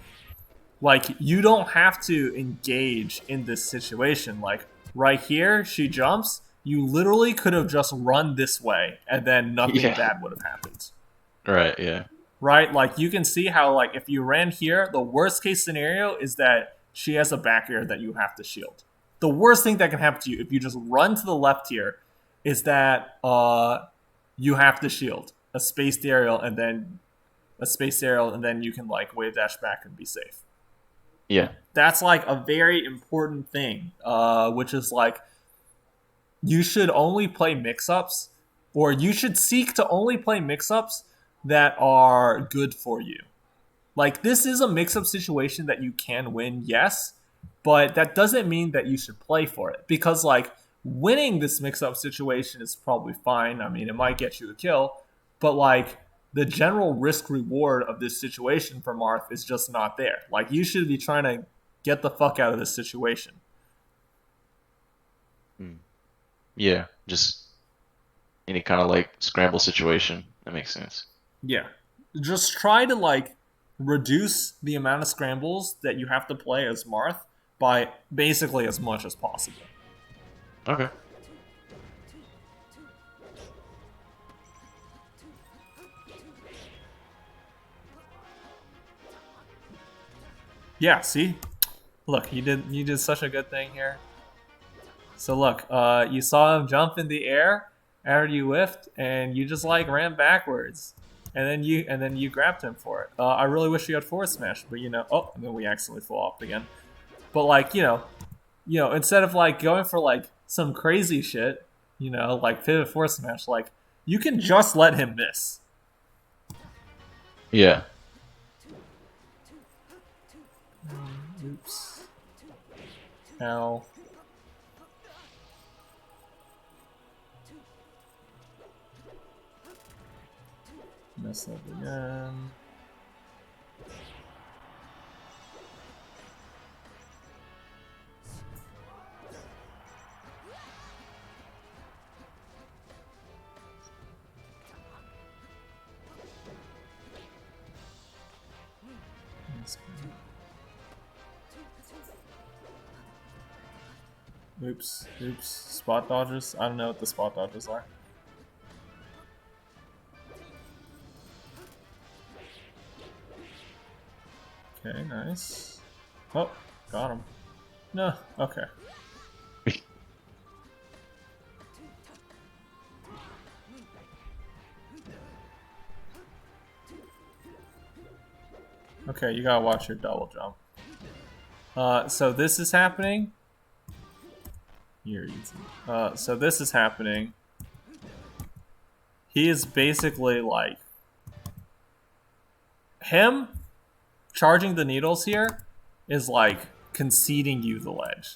Like, you don't have to engage in this situation. Like, right here, she jumps. You literally could have just run this way, and then nothing Yeah. bad would have happened. Right, yeah. Right? Like, you can see how, like, if you ran here, the worst case scenario is that she has a back air that you have to shield. The worst thing that can happen to you if you just run to the left here is that you have to shield a spaced aerial, and then you can, like, wave dash back and be safe. Yeah. That's like a very important thing, which is like you should only play mix-ups, or you should seek to only play mix-ups that are good for you. Like, this is a mix-up situation that you can win, yes, but that doesn't mean that you should play for it, because like winning this mix-up situation is probably fine. I mean, it might get you a kill, but like the general risk reward of this situation for Marth is just not there. Like, you should be trying to get the fuck out of this situation. Yeah. Just any kind of like scramble situation. That makes sense. Yeah. Just try to like reduce the amount of scrambles that you have to play as Marth by basically as much as possible. Okay. Yeah, see? Look, you did such a good thing here. So look, you saw him jump in the air after you whiffed, and you just like ran backwards, and then you grabbed him for it. I really wish you had forward smash, but oh, and then we accidentally flopped again. But like instead of like going for like some crazy shit, like pivot forward smash, like you can just let him miss. Yeah. Oops. Ow. Mess up again. Oops. Spot dodges? I don't know what the spot dodges are. Okay, nice. Oh, got him. No, okay. Okay, you gotta watch your double jump. So this is happening. You're easy. So this is happening. He is basically like him charging the needles here is like conceding you the ledge.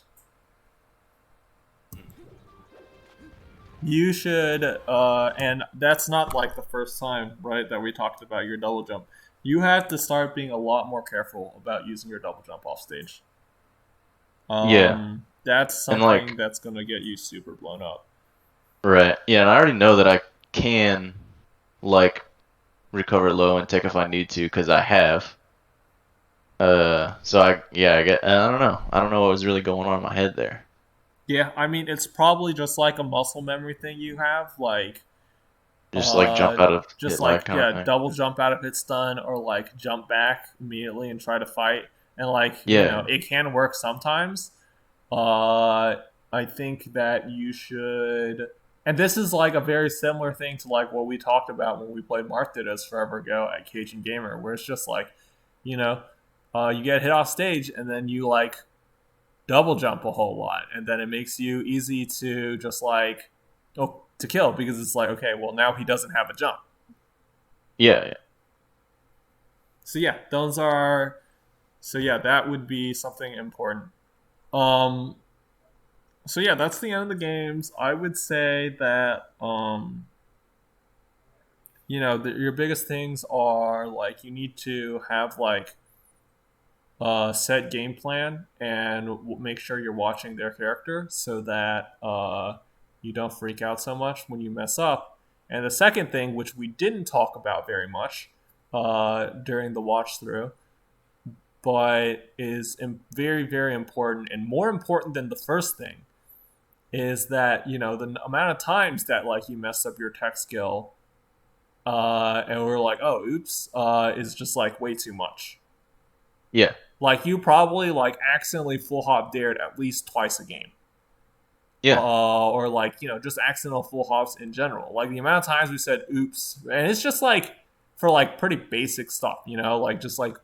You should, and that's not like the first time, right, that we talked about your double jump. You have to start being a lot more careful about using your double jump off stage. Yeah, That's and something that's gonna get you super blown up. right. Yeah, and I already know that I can like recover low and take if I need to because I have. So I get. I don't know. I don't know what was really going on in my head there. Yeah, I mean, it's probably just like a muscle memory thing you have, like, Just like jump out of just hit lag like, kind of yeah, thing. double jump out of hit stun or like jump back immediately and try to fight. And like, Yeah, it can work sometimes. Uh, I think that you should, and this is like a very similar thing to like what we talked about when we played Mark did us forever ago at Cajun Gamer, where it's just like, you know, you get hit off stage and then you like double jump a whole lot, and then it makes you easy to just like, oh, to kill because it's like, okay, well now he doesn't have a jump. yeah. So yeah, those are, so yeah, that would be something important. Um, so yeah, that's the end of the games. I would say that your biggest things are like you need to have like a set game plan and make sure you're watching their character so that you don't freak out so much when you mess up. And the second thing, which we didn't talk about very much during the watch through, but is very, very important and more important than the first thing, is that the amount of times that like you mess up your tech skill and we're like, oh, oops, is just like way too much. Yeah. Like you probably like accidentally full hop dared at least twice a game. Yeah. Or like, just accidental full hops in general. Like the amount of times we said oops, and it's just like for like pretty basic stuff, like just like,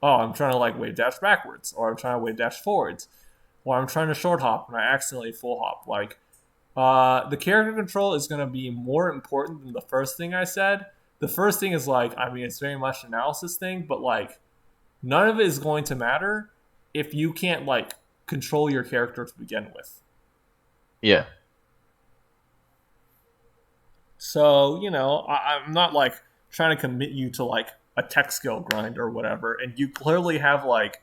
oh, I'm trying to like wave dash backwards, or I'm trying to wave dash forwards, or I'm trying to short hop and I accidentally full hop. Like the character control is going to be more important than the first thing I said. The first thing is like, I mean, it's very much an analysis thing, but like none of it is going to matter if you can't like control your character to begin with. Yeah. So, I'm not like trying to commit you to like a tech skill grind or whatever. And you clearly have like,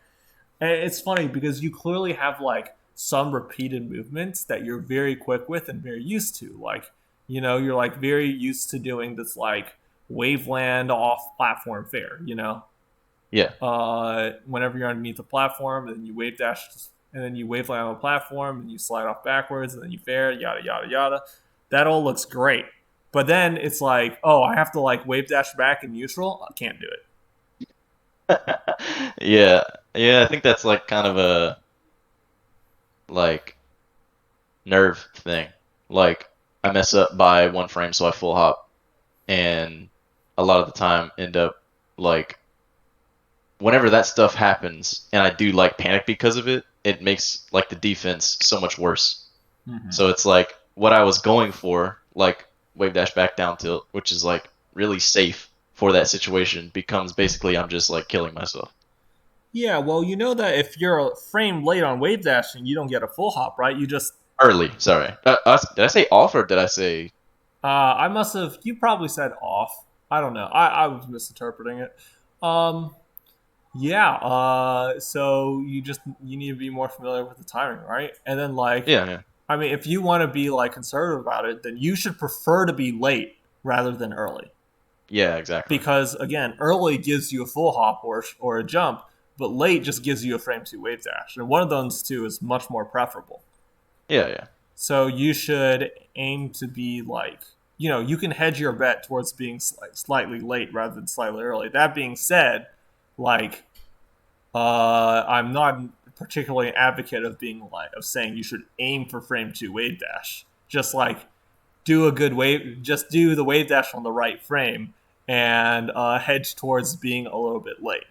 and it's funny because you clearly have like some repeated movements that you're very quick with and very used to. Like, you're like very used to doing this like waveland off platform fair. Yeah. Whenever you're underneath the platform, and then you wave dash, and then you wave land on the platform, and you slide off backwards, and then you fair, yada yada yada. That all looks great, but then it's like, oh, I have to like wave dash back in neutral. I can't do it. Yeah. Yeah, I think that's like kind of a like nerve thing. Like I mess up by one frame so I full hop and a lot of the time end up like whenever that stuff happens and I do like panic because of it, it makes like the defense so much worse. Mm-hmm. So it's like what I was going for, like wave dash back down tilt, which is like really safe for that situation, becomes basically I'm just like killing myself. Yeah, well, you know that if you're a frame late on wave dashing, you don't get a full hop, right? You just Early, sorry. Did I say off or did I say? I must have. You probably said off. I don't know. I was misinterpreting it. Um, yeah. So you need to be more familiar with the timing, right? And then like, Yeah, yeah, I mean, if you want to be like conservative about it, then you should prefer to be late rather than early. yeah, exactly. Because again, early gives you a full hop or a jump but late just gives you a frame 2 wave dash, and one of those two is much more preferable. Yeah, yeah. So you should aim to be like, you can hedge your bet towards being slightly late rather than slightly early. That being said, like, I'm not particularly an advocate of saying you should aim for frame 2 wave dash. Just like do a good wave, just do the wave dash on the right frame and hedge towards being a little bit late.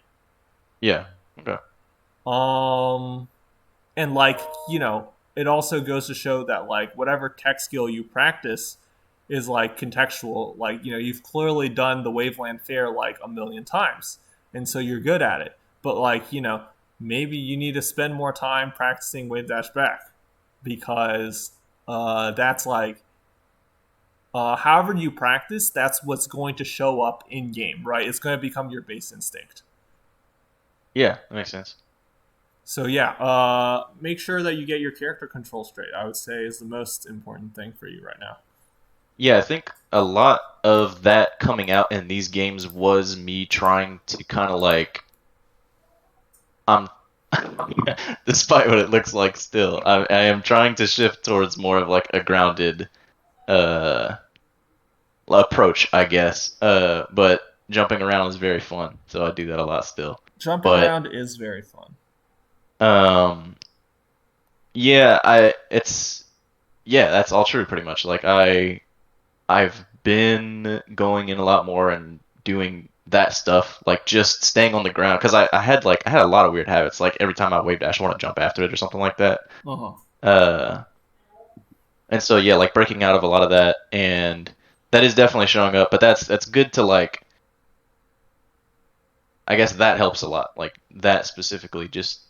Yeah. Okay. Um, and like it also goes to show that like whatever tech skill you practice is like contextual. Like you've clearly done the waveland fair like a million times, and so you're good at it. But like maybe you need to spend more time practicing wave dash back, because that's like however you practice, that's what's going to show up in game, right? It's going to become your base instinct. Yeah, that makes sense. So yeah, make sure that you get your character control straight. I would say is the most important thing for you right now. Yeah, I think a lot of that coming out in these games was me trying to kind of like I'm despite what it looks like still, I am trying to shift towards more of like a grounded uh approach, I guess. But jumping around is very fun, so I do that a lot still. Jumping But around is very fun. um yeah, I it's yeah, that's all true pretty much. Like I've been going in a lot more and doing that stuff, like just staying on the ground because I had a lot of weird habits. Like every time I wave dash, I want to jump after it or something like that. Uh-huh. Uh, and so yeah, like breaking out of a lot of that, and that is definitely showing up. But that's good to like. I guess that helps a lot. Like that specifically, just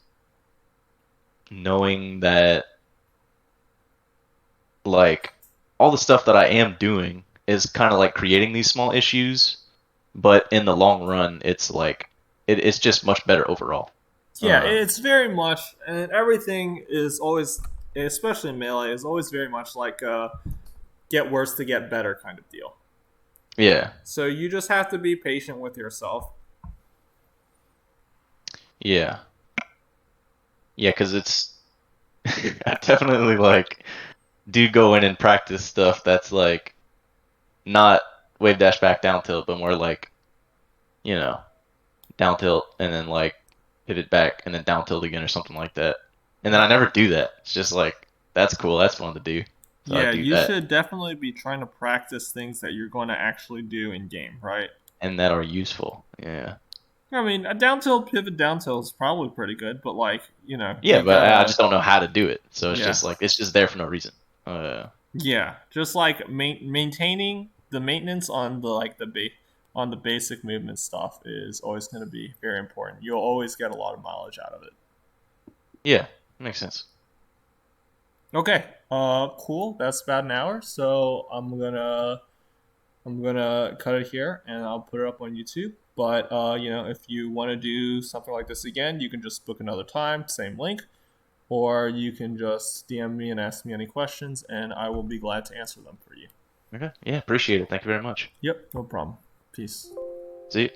knowing that like all the stuff that I am doing is kind of like creating these small issues, but in the long run, it's like it's just much better overall. Yeah, Uh, it's very much, and everything is always, especially in melee, is always very much like a get worse to get better kind of deal. yeah, So you just have to be patient with yourself. yeah, yeah, because it's I definitely like do go in and practice stuff that's like not wave dash back down tilt, but more like you know down tilt and then like pivot back and then down tilt again or something like that. And then I never do that. It's just like that's cool, that's fun to do. So I Yeah, do you that should definitely be trying to practice things that you're going to actually do in game, right? and that are useful. Yeah. I mean, a down tilt pivot down tilt is probably pretty good, but like, Yeah, you but I gotta, just don't know how to do it. So it's yeah, just like it's just there for no reason. Uh, yeah, just like maintaining the maintenance on on the basic movement stuff is always going to be very important. You'll always get a lot of mileage out of it. yeah, makes sense. Okay, cool. That's about an hour, so I'm gonna cut it here and I'll put it up on YouTube. But if you want to do something like this again, you can just book another time, same link, or you can just DM me and ask me any questions, and I will be glad to answer them for you. Okay. Yeah, appreciate it. Thank you very much. Yep, no problem. Peace. See you.